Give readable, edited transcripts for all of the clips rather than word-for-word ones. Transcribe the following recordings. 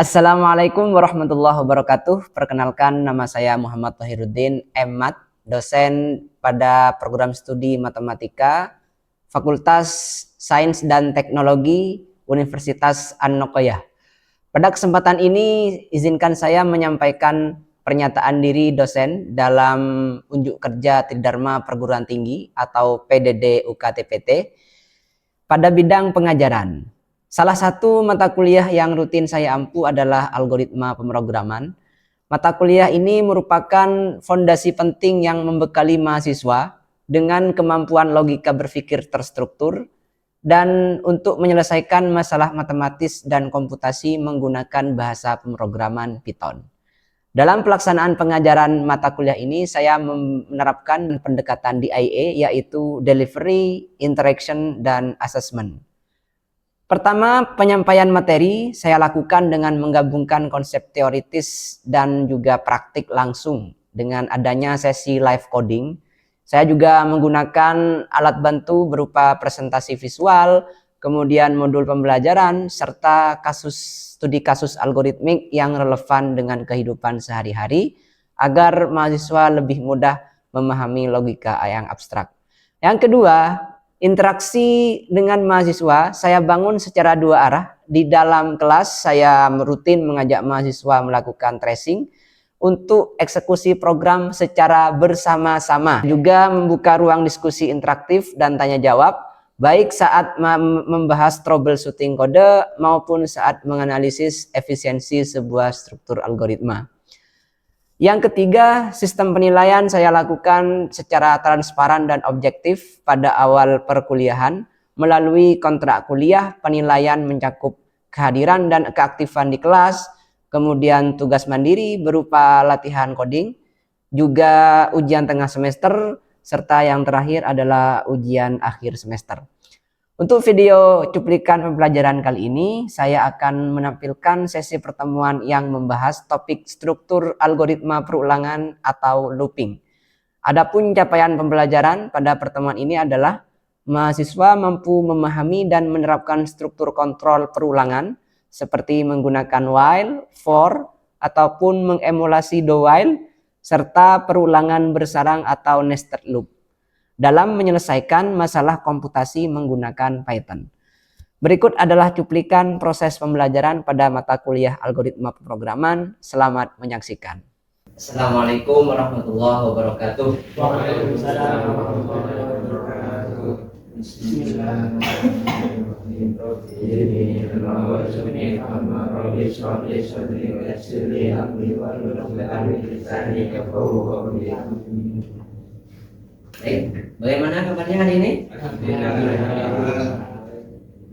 Assalamualaikum warahmatullahi wabarakatuh. Perkenalkan, nama saya Muhammad Tohiruddin, M.Mat, dosen pada program studi Matematika, Fakultas Sains dan Teknologi Universitas An-Nokoyah. Pada kesempatan ini, izinkan saya menyampaikan pernyataan diri dosen dalam unjuk kerja Tridharma Perguruan Tinggi atau PDD UKTPT pada bidang pengajaran. Salah satu mata kuliah yang rutin saya ampu adalah algoritma pemrograman. Mata kuliah ini merupakan fondasi penting yang membekali mahasiswa dengan kemampuan logika berpikir terstruktur dan untuk menyelesaikan masalah matematis dan komputasi menggunakan bahasa pemrograman Python. Dalam pelaksanaan pengajaran mata kuliah ini, saya menerapkan pendekatan DIA, yaitu Delivery, Interaction, dan Assessment. Pertama, penyampaian materi saya lakukan dengan menggabungkan konsep teoritis dan juga praktik langsung dengan adanya sesi live coding. Saya juga menggunakan alat bantu berupa presentasi visual, kemudian modul pembelajaran, serta studi kasus algoritmik yang relevan dengan kehidupan sehari-hari agar mahasiswa lebih mudah memahami logika yang abstrak. Yang kedua, interaksi dengan mahasiswa saya bangun secara dua arah. Di dalam kelas saya rutin mengajak mahasiswa melakukan tracing untuk eksekusi program secara bersama-sama. Juga membuka ruang diskusi interaktif dan tanya jawab, baik saat membahas troubleshooting kode maupun saat menganalisis efisiensi sebuah struktur algoritma. Yang ketiga, sistem penilaian saya lakukan secara transparan dan objektif pada awal perkuliahan. Melalui kontrak kuliah, penilaian mencakup kehadiran dan keaktifan di kelas, kemudian tugas mandiri berupa latihan coding, juga ujian tengah semester, serta yang terakhir adalah ujian akhir semester. Untuk video cuplikan pembelajaran kali ini, saya akan menampilkan sesi pertemuan yang membahas topik struktur algoritma perulangan atau looping. Adapun capaian pembelajaran pada pertemuan ini adalah mahasiswa mampu memahami dan menerapkan struktur kontrol perulangan seperti menggunakan while, for, ataupun mengemulasi do while, serta perulangan bersarang atau nested loop dalam menyelesaikan masalah komputasi menggunakan Python. Berikut adalah cuplikan proses pembelajaran pada mata kuliah algoritma pemrograman. Selamat menyaksikan. Assalamualaikum warahmatullahi wabarakatuh. Waalaikumsalam warahmatullahi wabarakatuh. Baik, bagaimana kabarnya hari ini?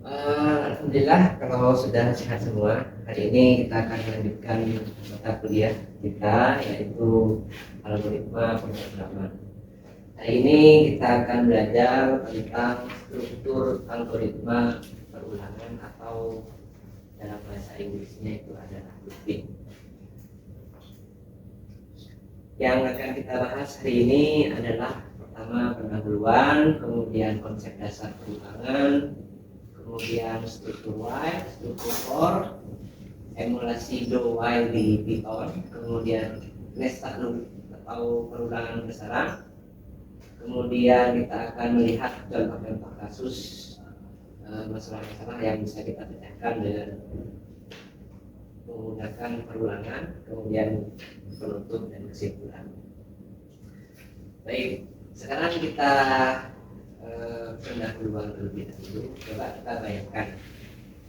Alhamdulillah kalau sudah sehat semua. Hari ini kita akan melanjutkan mata kuliah kita, yaitu algoritma pemrograman. Hari ini kita akan belajar tentang struktur algoritma perulangan atau dalam bahasa Inggrisnya itu adalah looping. Yang akan kita bahas hari ini adalah pertama pendahuluan, kemudian konsep dasar perulangan, kemudian struktur while, struktur for, emulasi do while di Python, kemudian nested loop atau perulangan bersarang. Kemudian kita akan melihat contoh-contoh kasus masalah-masalah yang bisa kita pecahkan dengan menggunakan perulangan, kemudian penutup dan kesimpulan. Baik, sekarang kita pendahuluan terlebih dahulu. Coba kita bayangkan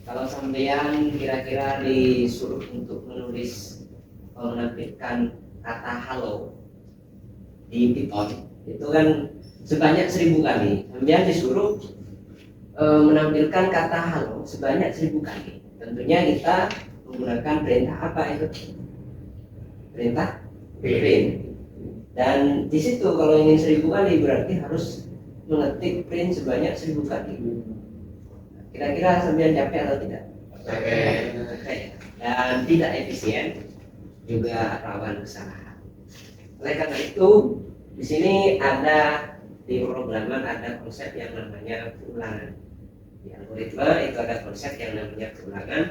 kalau sampean kira-kira disuruh untuk menulis menampilkan kata halo di Python, itu kan sebanyak 1000 kali. Sampean disuruh menampilkan kata halo sebanyak 1000 kali. Tentunya kita menggunakan perintah apa itu? Perintah print. Dan di situ kalau ingin 1000 kali berarti harus mengetik print sebanyak 1000 kali. Kira-kira sampean capek atau tidak? Capek. Dan tidak efisien, juga rawan kesalahan. Oleh karena itu, di sini ada di pemrograman ada konsep yang namanya perulangan. Di algoritma itu ada konsep yang namanya perulangan.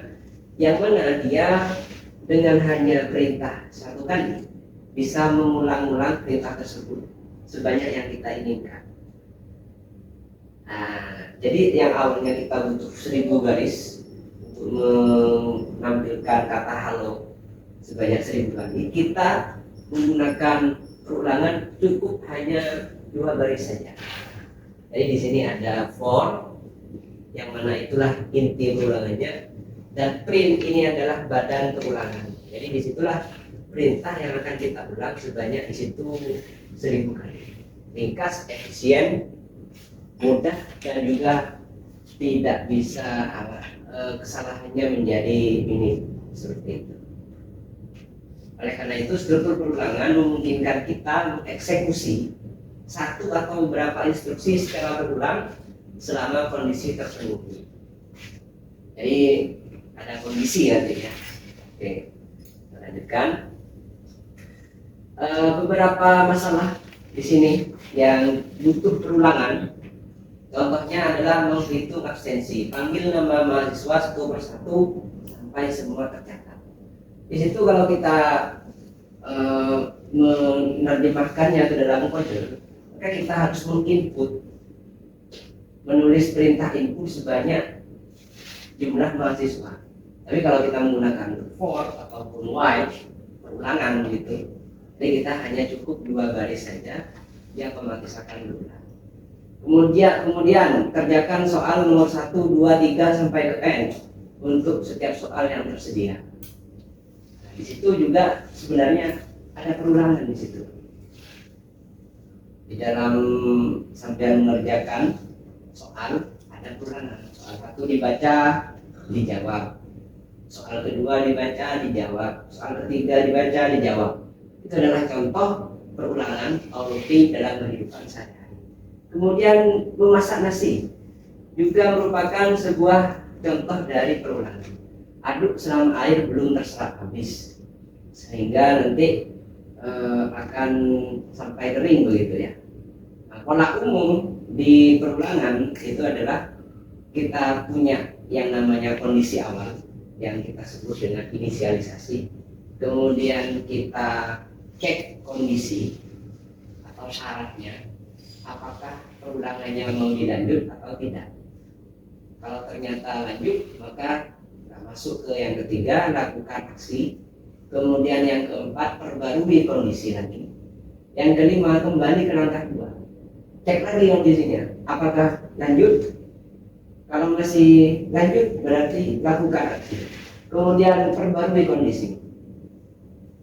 yang mana dia dengan hanya perintah satu kali bisa mengulang-ulang perintah tersebut sebanyak yang kita inginkan. Nah, jadi yang awalnya kita butuh 1000 garis untuk menampilkan kata halo sebanyak 1000 kali, kita menggunakan perulangan cukup hanya 2 baris saja. Jadi di sini ada for, yang mana itulah inti perulangannya, dan print ini adalah badan perulangan. Jadi disitulah perintah yang akan kita ulang sebanyak di situ 1000 kali. Ringkas, efisien, mudah, dan juga tidak bisa kesalahannya menjadi minim seperti itu. Oleh karena itu struktur perulangan memungkinkan kita mengeksekusi satu atau beberapa instruksi secara berulang selama kondisi terpenuhi. Jadi ada kondisi nantinya. Oke, kita lanjutkan. Beberapa masalah di sini yang butuh perulangan. Contohnya adalah menghitung absensi. Panggil nama mahasiswa satu persatu sampai semua tercatat. Di situ kalau kita menerjemahkannya ke dalam kode, maka kita harus menginput, menulis perintah input sebanyak jumlah mahasiswa. Tapi kalau kita menggunakan for ataupun while, perulangan begitu, jadi kita hanya cukup 2 baris saja, dia otomatis akan berulang. Kemudian kerjakan soal nomor 1, 2, 3 sampai ke n untuk setiap soal yang tersedia. Nah, di situ juga sebenarnya ada perulangan di situ. Di dalam sampai mengerjakan soal ada perulangan. Soal 1 dibaca, dijawab. Soal kedua dibaca, dijawab. Soal ketiga dibaca, dijawab. Itu adalah contoh perulangan rutin dalam kehidupan sehari-hari. Kemudian memasak nasi juga merupakan sebuah contoh dari perulangan. Aduk selama air belum terserap habis, sehingga nanti akan sampai kering begitu ya. Nah, pola umum di perulangan itu adalah kita punya yang namanya kondisi awal yang kita sebut dengan inisialisasi. Kemudian kita cek kondisi atau syaratnya, apakah perulangannya mau dilanjut atau tidak. Kalau ternyata lanjut, maka masuk ke yang ketiga, lakukan aksi. Kemudian yang keempat, perbarui kondisi lagi. Yang kelima, kembali ke langkah 2. Cek lagi kondisinya, apakah lanjut. Kalau masih lanjut, berarti lakukan aksi. Kemudian perbarui kondisi.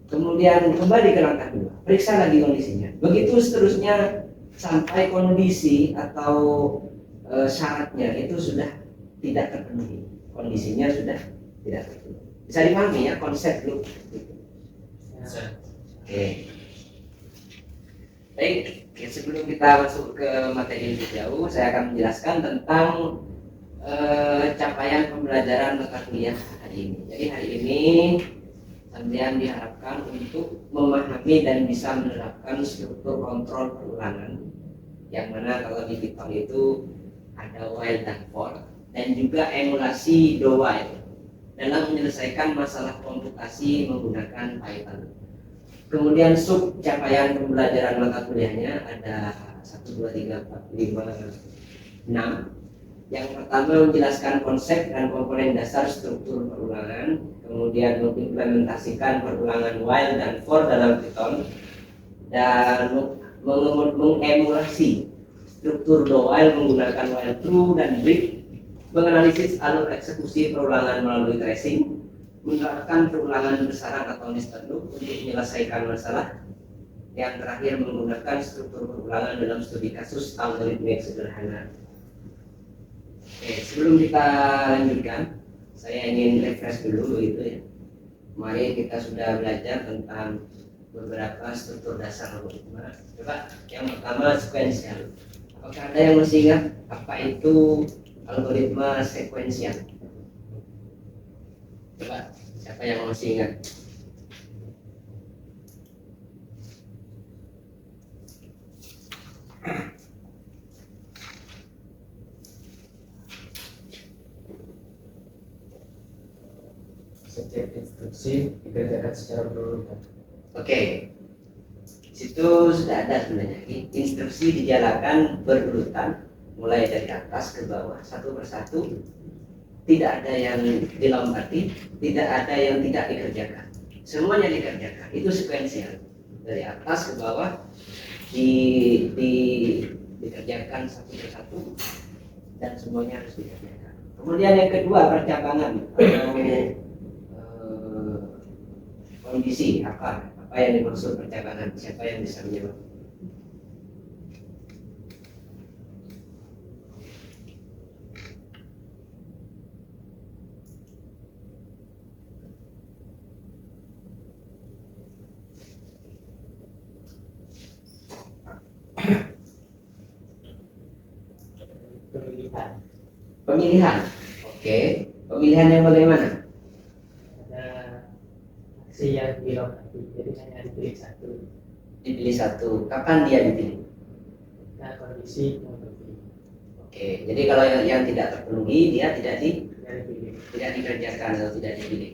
Kemudian kembali ke langkah 2, periksa lagi kondisinya. Begitu seterusnya sampai kondisi atau syaratnya itu sudah tidak terpenuhi, kondisinya sudah tidak terpenuhi. Bisa dipahami ya konsep loop. Oke. Baik, sebelum kita masuk ke materi lebih jauh, saya akan menjelaskan tentang capaian pembelajaran mata kuliah hari ini. Jadi hari ini kalian diharapkan untuk memahami dan bisa menerapkan struktur kontrol perulangan, yang mana kalau di Python itu ada while dan for, dan juga emulasi do while dalam menyelesaikan masalah komputasi menggunakan Python. Kemudian sub capaian pembelajaran mata kuliahnya ada 1, 2, 3, 4, 5, 6. Yang pertama menjelaskan konsep dan komponen dasar struktur perulangan, kemudian mengimplementasikan perulangan while dan for dalam Python, dan mengemulasi struktur do while menggunakan while true dan break, menganalisis alur eksekusi perulangan melalui tracing, menerapkan perulangan besaran atau nested loop untuk menyelesaikan masalah, yang terakhir menggunakan struktur perulangan dalam studi kasus algoritmik sederhana. Oke, sebelum kita lanjutkan, saya ingin refresh dulu begitu ya. Kemarin kita sudah belajar tentang beberapa struktur dasar algoritma. Coba yang pertama sekuensial. Apakah ada yang masih ingat apa itu algoritma sekuensial? Coba siapa yang masih ingat? instruksi dikerjakan secara berurutan. Oke, situ sudah ada sebenarnya instruksi dijalankan berurutan mulai dari atas ke bawah satu persatu, tidak ada yang dilompati, tidak ada yang tidak dikerjakan, semuanya dikerjakan. Itu sekuensial dari atas ke bawah dikerjakan satu persatu dan semuanya harus dikerjakan. Kemudian yang kedua, percabangan atau kondisi apa yang dimaksud percabangan? Siapa yang bisa menjawab? Pemilihan. Oke. Pemilihan yang bagaimana? Ada aksi yang dilompati, jadi hanya dipilih satu. Dipilih satu. Kapan dia dipilih? Nah, kondisi yang terpilih. Oke. Jadi kalau yang tidak terpenuhi dia tidak dipilih. Tidak dikerjakan atau tidak dipilih.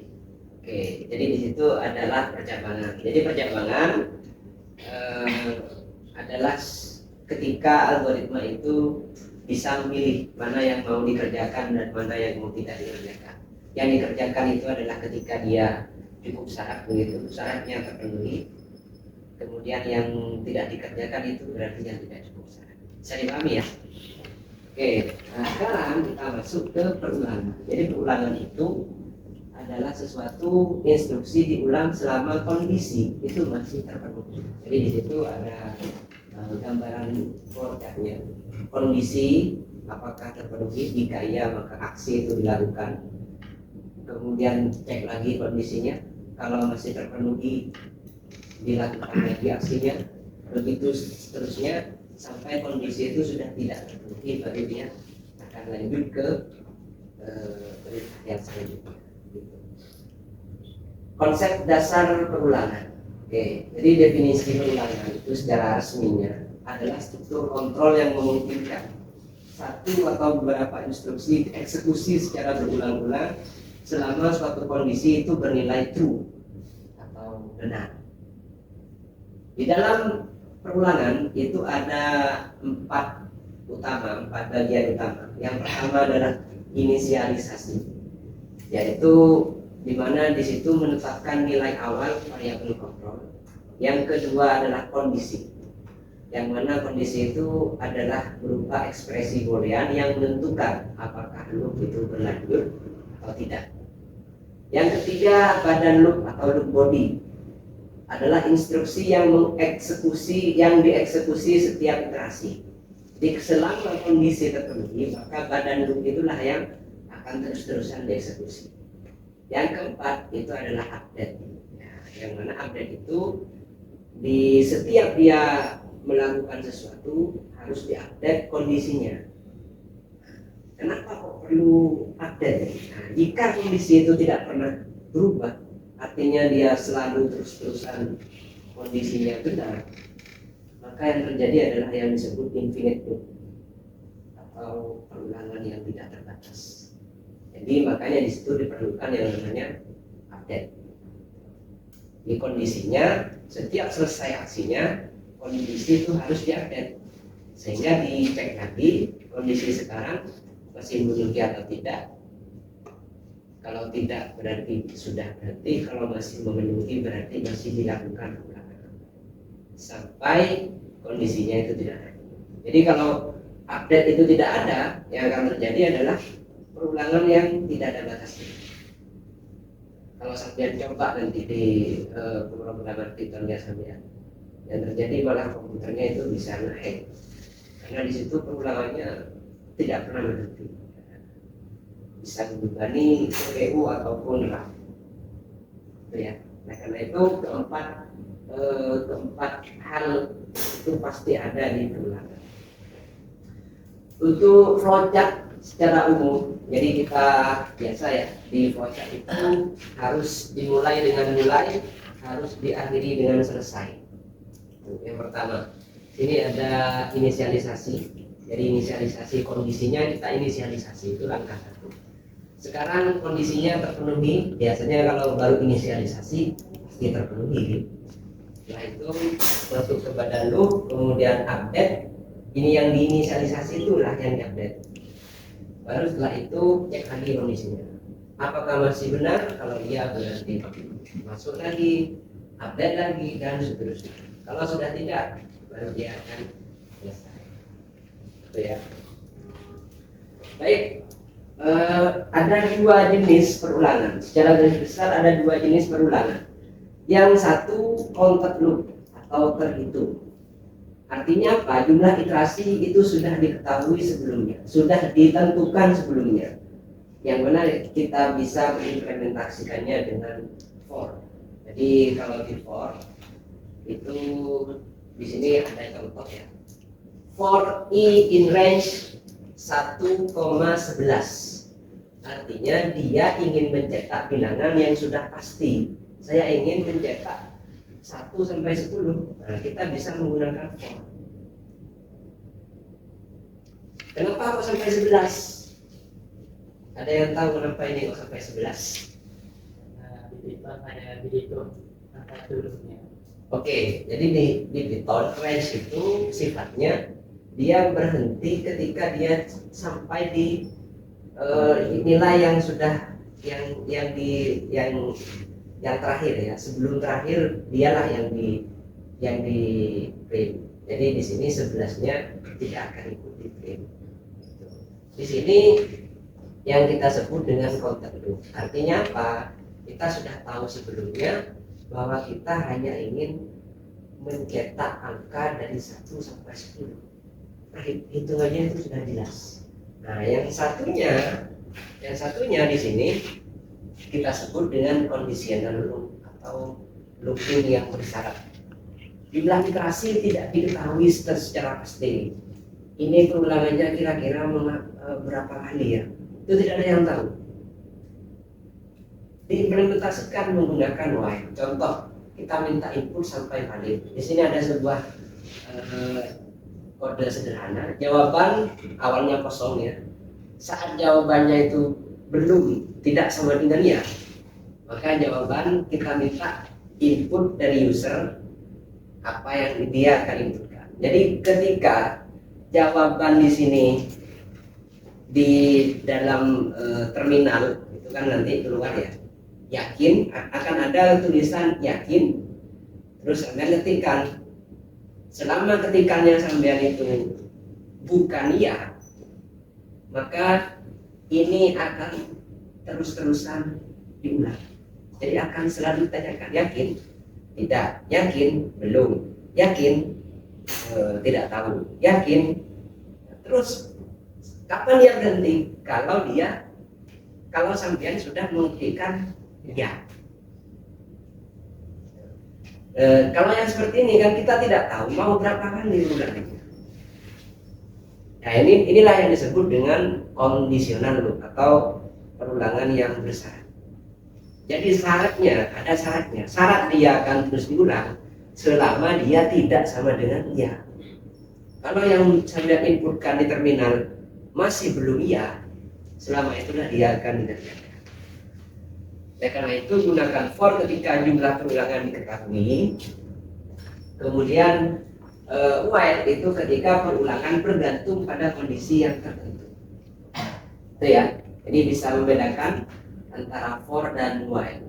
Oke. Jadi di situ adalah percabangan. Jadi percabangan adalah ketika algoritma itu bisa memilih mana yang mau dikerjakan dan mana yang mau tidak dikerjakan. Yang dikerjakan itu adalah ketika dia cukup syarat, begitu syaratnya terpenuhi. Kemudian yang tidak dikerjakan itu berarti yang tidak cukup syarat. Bisa dipahami ya? Oke, nah sekarang kita masuk ke perulangan. Jadi perulangan itu adalah sesuatu instruksi diulang selama kondisi itu masih terpenuhi. Jadi di situ ada gambaran flowchartnya. Kondisi apakah terpenuhi, jika iya maka aksi itu dilakukan. Kemudian cek lagi kondisinya, kalau masih terpenuhi dilakukan lagi aksinya, begitu seterusnya sampai kondisi itu sudah tidak terpenuhi, baru dia akan lanjut ke yang selanjutnya. Konsep dasar perulangan. Oke, jadi definisi perulangan itu secara resminya adalah struktur kontrol yang memungkinkan satu atau beberapa instruksi dieksekusi secara berulang-ulang selama suatu kondisi itu bernilai true atau benar. Di dalam perulangan itu ada empat bagian utama. Yang pertama adalah inisialisasi, yaitu di mana di situ menetapkan nilai awal variabel kontrol. Yang kedua adalah kondisi, yang mana kondisi itu adalah berupa ekspresi boolean yang menentukan apakah loop itu berlanjut atau tidak. Yang ketiga, badan loop atau loop body adalah instruksi yang dieksekusi setiap iterasi. Jadi selama kondisi terpenuhi, maka badan loop itulah yang akan terus-terusan dieksekusi. Yang keempat itu adalah update. Yang mana update itu di setiap dia melakukan sesuatu harus diupdate kondisinya. Kenapa kok perlu update? Nah, jika kondisi itu tidak pernah berubah, artinya dia selalu terus-terusan kondisinya benar, maka yang terjadi adalah yang disebut infinite loop atau perulangan yang tidak terbatas. Jadi makanya di situ diperlukan yang namanya update. Di kondisinya setiap selesai aksinya, kondisi itu harus diupdate sehingga dicek lagi kondisi sekarang masih memenuhi atau tidak. Kalau tidak berarti sudah berhenti, kalau masih memenuhi berarti masih dilakukan ulangan sampai kondisinya itu tidak ada. Jadi kalau update itu tidak ada, yang akan terjadi adalah perulangan yang tidak ada batasnya. Kalau sampai coba nanti di pemrograman Pythonnya sampai yang terjadi malah komputernya itu bisa naik karena di situ perulangannya tidak pernah berhenti, bisa membebani CPU ataupun RAM. Itu ya. Nah karena itu keempat hal itu pasti ada di perulangan. Untuk flowchart secara umum, jadi kita biasa ya di flowchart itu harus dimulai dengan mulai, harus diakhiri dengan selesai. Yang pertama, sini ada inisialisasi. Jadi inisialisasi kondisinya kita inisialisasi, itu langkah satu. Sekarang kondisinya terpenuhi, biasanya kalau baru inisialisasi pasti terpenuhi. Setelah itu masuk kepada loop, kemudian update. Ini yang diinisialisasi itulah yang diupdate. Baru setelah itu cek lagi kondisinya. Apakah masih benar? Kalau iya berarti masuk lagi, update lagi, dan seterusnya. Kalau sudah tidak, baru dia akan selesai. Itu ya. Baik. Ada dua jenis perulangan. Secara garis besar ada dua jenis perulangan. Yang satu counted loop atau terhitung. Artinya apa? Jumlah iterasi itu sudah diketahui sebelumnya, sudah ditentukan sebelumnya. Yang mana kita bisa mengimplementasikannya dengan for. Jadi kalau di for itu di sini ada contoh ya. For i in range 1,11. Artinya dia ingin mencetak bilangan yang sudah pasti. Saya ingin mencetak 1 sampai 10. Nah, kita bisa menggunakan for. Kenapa kok sampai 11? Ada yang tahu kenapa ini kok sampai 11? Nah, di Python hanya dihitung angka turunnya. Oke, jadi di Python range itu sifatnya dia berhenti ketika dia sampai di nilai yang sudah yang terakhir ya. Sebelum terakhir dialah yang di print. Jadi di sini 11-nya tidak akan ikut di print. Di sini yang kita sebut dengan counted loop. Artinya apa? Kita sudah tahu sebelumnya bahwa kita hanya ingin mencetak angka dari 1 sampai 10. Hitungannya itu sudah jelas. Nah, yang satunya di sini kita sebut dengan conditional loop atau looping yang bersyarat. Jumlah iterasi tidak diketahui secara pasti. Ini perulangannya kira-kira berapa kali ya? Itu tidak ada yang tahu. Diimplementasikan menggunakan while. Contoh, kita minta input sampai valid. Di sini ada sebuah kode sederhana. Jawaban awalnya kosong ya. Saat jawabannya itu belum tidak sama dengan ya, maka jawaban kita minta input dari user apa yang dia akan inputkan. Jadi ketika jawaban di sini di dalam terminal itu kan nanti keluar ya, yakin, akan ada tulisan yakin, terus sampai ketikkan. Selama ketikannya sampean itu bukan iya, maka ini akan terus-terusan diulang. Jadi akan selalu ditanyakan yakin, tidak, yakin, belum, yakin, tidak tahu, yakin. Terus kapan dia berhenti? Kalau sampean sudah mengetikkan ya. Kalau yang seperti ini kan kita tidak tahu mau berapa kali diulangnya. Nah, inilah yang disebut dengan conditional loop atau perulangan yang bersyarat. Jadi ada syaratnya. Syarat dia akan terus diulang selama dia tidak sama dengan iya. Kalau yang saya inputkan di terminal masih belum iya, selama itulah dia akan dikerjakan. Karena itu gunakan for ketika jumlah perulangan diketahui. Kemudian while itu ketika perulangan bergantung pada kondisi yang tertentu. Itu ya. Jadi bisa membedakan antara for dan while.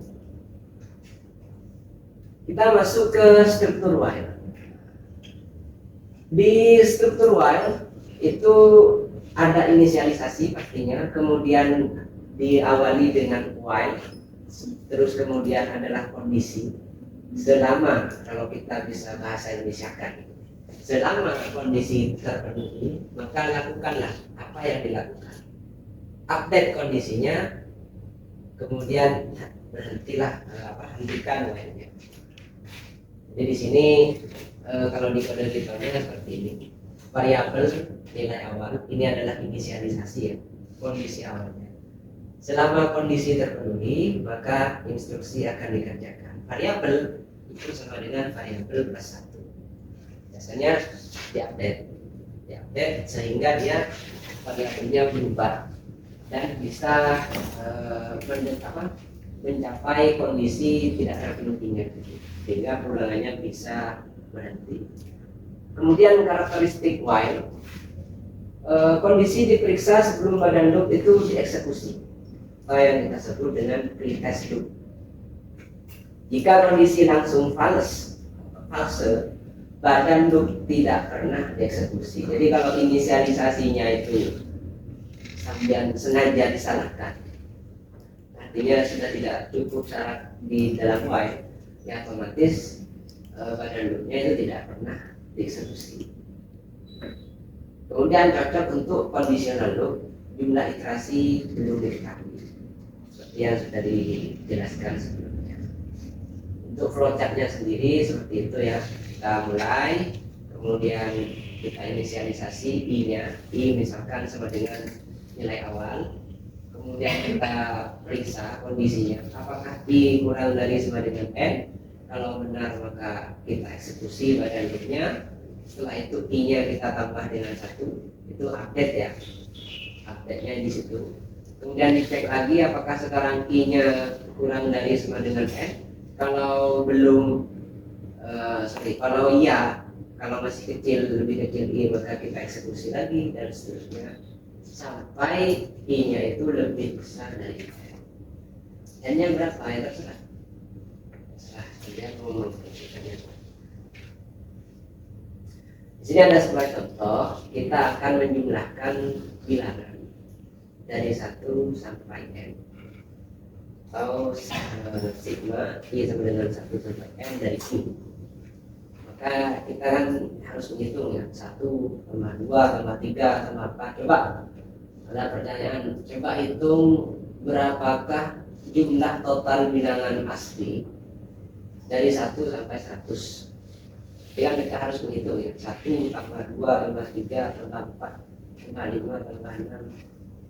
Kita masuk ke struktur while. Di struktur while itu ada inisialisasi pastinya, kemudian diawali dengan while, terus kemudian adalah kondisi. Selama, kalau kita bisa bahasa Indonesia kan, selama kondisi terpenuhi, maka lakukanlah apa yang dilakukan. Update kondisinya, kemudian berhentilah hentikan while-nya. Jadi di sini kalau di kode Python-nya seperti ini. Variabel nilai awal ini adalah inisialisasi ya, kondisi awalnya. Selama kondisi terpenuhi, maka instruksi akan dikerjakan. Variabel itu sama dengan variabel plus 1. Biasanya diupdate sehingga dia variabelnya berubah dan bisa mencapai kondisi tidak terpenuhinya, sehingga perulangannya bisa berhenti. Kemudian karakteristik while, kondisi diperiksa sebelum badan loop itu dieksekusi, atau yang kita sebut dengan pretest loop. Jika kondisi langsung false, badan loop tidak pernah dieksekusi. Jadi kalau inisialisasinya itu sengaja disalahkan, artinya sudah tidak cukup syarat di dalam while, ya otomatis badan loopnya itu tidak pernah dieksekusi. Kemudian cocok untuk conditional loop, jumlah iterasi belum diketahui, seperti yang sudah dijelaskan sebelumnya. Untuk flowchartnya sendiri seperti itu ya, kita mulai, kemudian kita inisialisasi I-nya, I misalkan sama dengan nilai awal, kemudian kita periksa kondisinya, apakah I kurang dari sama dengan N. Kalau benar maka kita eksekusi badan loopnya. Setelah itu I-nya kita tambah dengan 1, itu update ya, update-nya di situ. Kemudian dicek lagi apakah sekarang I-nya kurang dari sama dengan N. Kalau belum, kalau iya, kalau masih kecil, lebih kecil I, maka kita eksekusi lagi dan seterusnya sampai I-nya itu lebih besar dari N. N-nya berapa ya terserah. Dia ngomong di sini ada sebuah contoh, kita akan menjumlahkan bilangan dari 1 sampai N, atau sigma I sama dengan 1 sampai N dari I. Maka kita kan harus menghitung ya, 1 tambah 2 tambah 3 tambah 4. Coba ada pertanyaan, coba hitung berapakah jumlah total bilangan asli dari 1 sampai 100. Yang kita harus menghitung ya, 1 tambah 2 tambah 3 tambah 4 tambah 5 tambah 6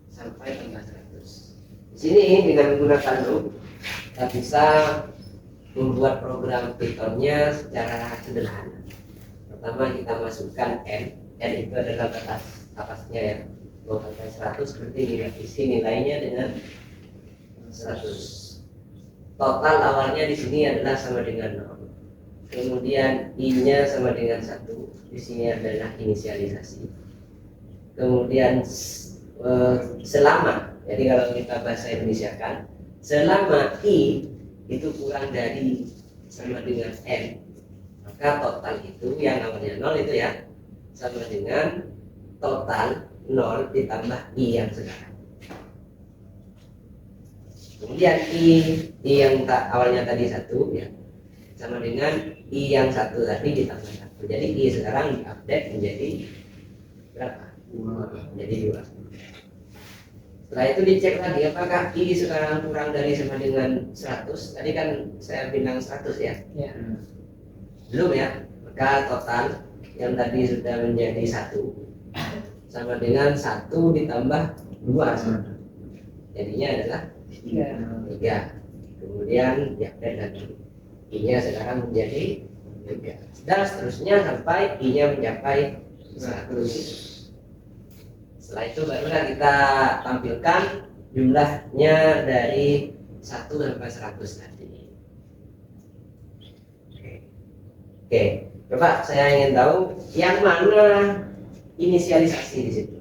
sampai tambah 100. Di sini dengan menggunakan loop kita bisa membuat program Python-nya secara sederhana. Pertama kita masukkan N itu adalah batasnya ya, 2 sampai 100, berarti direvisi nilainya dengan 100. Total awalnya di sini adalah sama dengan 0. Kemudian I-nya sama dengan 1. Di sini adalah inisialisasi. Kemudian selama, jadi kalau kita bahasa Indonesia kan, selama I itu kurang dari sama dengan N, maka total itu yang awalnya 0 itu ya, sama dengan total 0 ditambah I yang sekarang. Kemudian I yang awalnya tadi 1 ya, sama dengan I yang 1 tadi ditambah 1. Jadi I sekarang diupdate menjadi berapa? 2. Menjadi 2. Setelah itu dicek lagi apakah I sekarang kurang dari sama dengan 100. Tadi kan saya bilang 100 ya? Ya. Belum ya? Maka total yang tadi sudah menjadi 1 sama dengan 1 ditambah 2. Jadinya adalah 3. Kemudian diupdate lagi, I-nya sekarang menjadi 3. Dan seterusnya sampai I-nya mencapai 100. Setelah itu barulah kita tampilkan jumlahnya dari 1 sampai 100 tadi. Oke, coba saya ingin tahu yang mana inisialisasi di situ.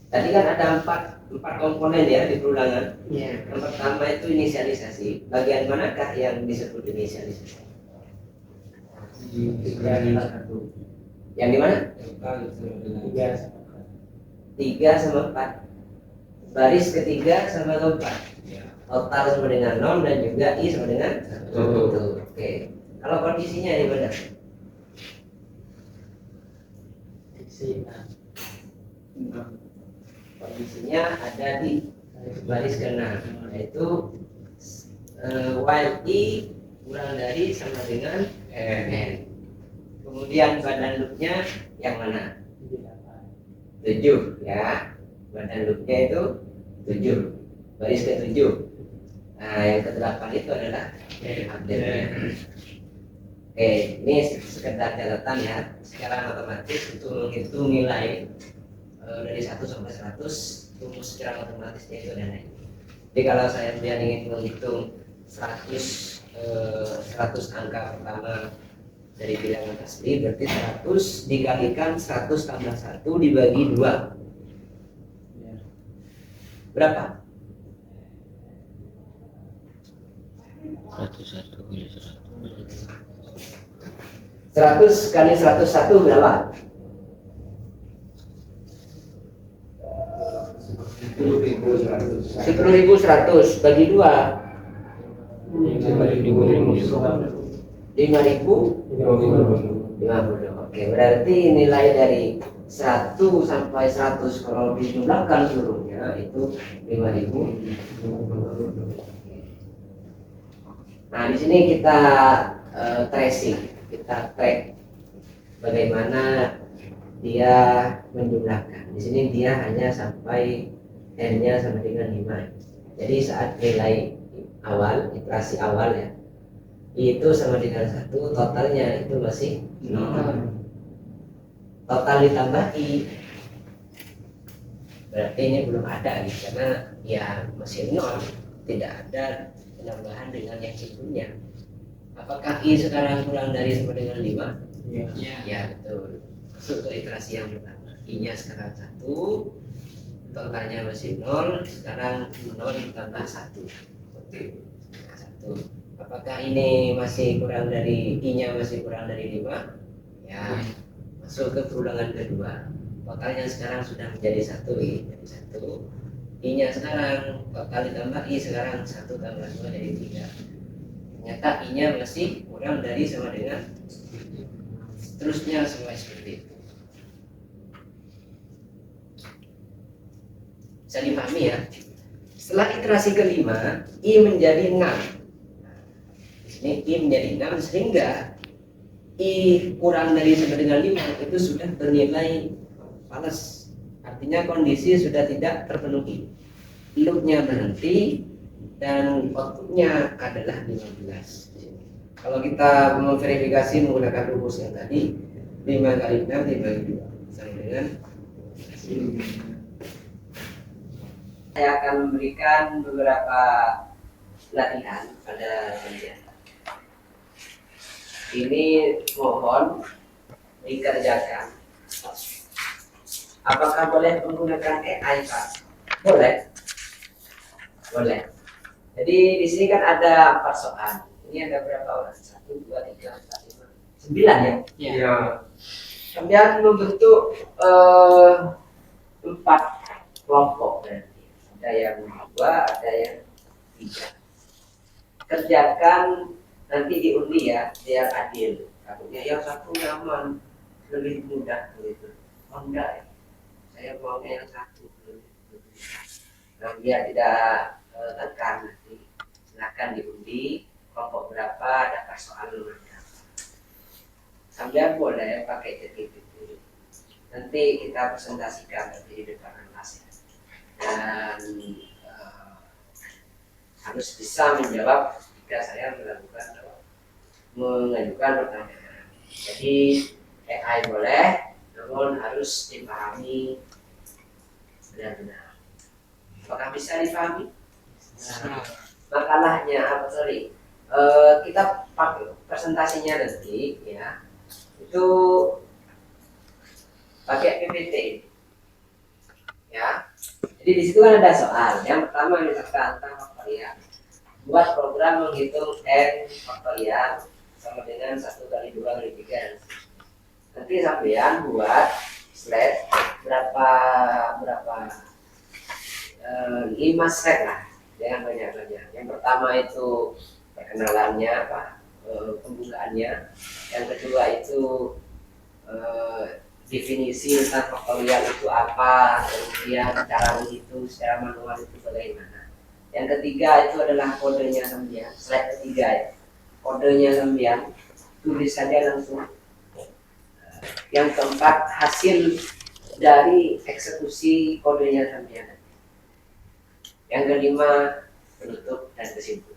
Tadi kan ada empat komponen ya di perulangan. Yang pertama itu inisialisasi. Bagian manakah yang disebut inisialisasi? Yang di mana? 3 sama 4. Baris ketiga sama keempat. Total sama dengan 0 dan juga I sama dengan 1. Oke. Kalau kondisinya di mana? Kondisinya ada di baris ke-6, yaitu while I kurang dari sama dengan N. Kemudian badan loopnya yang mana? 7 ya. Badan loopnya itu 7, baris ke-7. Nah yang ke-8 itu adalah update-nya. Oke, ini sekedar catatan ya. Secara matematis untuk menghitung nilai dari 1 sampai 100, rumus secara matematisnya itu ada naik. Jadi kalau saya ingin menghitung 100 angka pertama dari bilangan asli, berarti 100 dikalikan 100 tambah 1 dibagi 2. Berapa? 100 kali 101 berapa? 10.100 bagi 2. 5.050. Oke, berarti nilai dari 1 sampai 100 kalau dijumlahkan seluruhnya itu 5.000. Nah, di sini kita tracing, kita track bagaimana dia menjumlahkan. Di sini dia hanya sampai n-nya sama dengan 5. Jadi saat nilai awal, iterasi awal ya, itu sama dengan 1, totalnya itu masih 0. Total ditambah i, berarti ini belum ada gitu, karena ya masih 0, tidak ada penambahan dengan yang sebelumnya. Apakah i sekarang kurang dari sama dengan 5? Ya betul. Masuk ke iterasi yang pertama. I-nya sekarang 1, totalnya masih 0, sekarang 0 ditambah 1. 1. Apakah ini masih kurang dari I-nya masih kurang dari 5? Ya, masuk ke perulangan kedua. Totalnya sekarang sudah menjadi 1 I, jadi 1. I-nya sekarang total ditambah I sekarang 1 tambah 2 jadi 3. Ternyata I-nya masih kurang dari sama dengan, seterusnya semua seperti itu. Bisa dipahami ya. Setelah iterasi kelima, I menjadi 6. Di sini I menjadi 6 sehingga I kurang dari sama dengan 5 itu sudah bernilai fals. Artinya kondisi sudah tidak terpenuhi. Loopnya berhenti dan outputnya adalah 15. Kalau kita memverifikasi menggunakan rumus yang tadi, 5 kali 6 dibagi 2 sama dengan 10. Saya akan memberikan beberapa latihan pada kalian. Ini mohon dikerjakan. Apakah boleh menggunakan AI, Pak? Boleh. Boleh. Jadi di sini kan ada 4 soal. Ini ada berapa orang? 1, 2, 3, 4, 5, 9 ya? Iya. Kemudian membentuk 4 kelompok berarti. Ada yang 2, ada yang 3. Kerjakan nanti diundi ya, biar adil. Takutnya yang satu nyaman, lebih mudah gitu. Oh enggak ya, saya maunya yang satu. Nah, biar tidak tekan nanti, silakan diundi kelompok berapa, daftar soal berapa. Sambil boleh pakai ChatGPT. Nanti kita presentasikan di depan kelas ya. Dan harus bisa menjawab jika saya mengajukan pertanyaan. Jadi AI boleh, namun harus dipahami benar-benar. Apakah bisa dipahami? Makalahnya apa kita pakai presentasinya nanti ya, itu pakai PPT ya. Jadi di situ kan ada soal. Yang pertama misalkan tentang faktorial. Buat program menghitung n faktorial sama dengan 1 kali 2 kali 3. Nanti sampean buat slide berapa 5 slide lah, jangan banyak-banyak. Yang pertama itu perkenalannya pembukaannya. Yang kedua itu definisi tentang faktorial itu apa, kemudian cara menghitung secara manual itu bagaimana. Yang ketiga itu adalah kodenya sampean, slide ketiga ya. Kodenya sampean tulis saja langsung. Yang keempat hasil dari eksekusi kodenya sampean. Yang kelima penutup dan kesimpulan.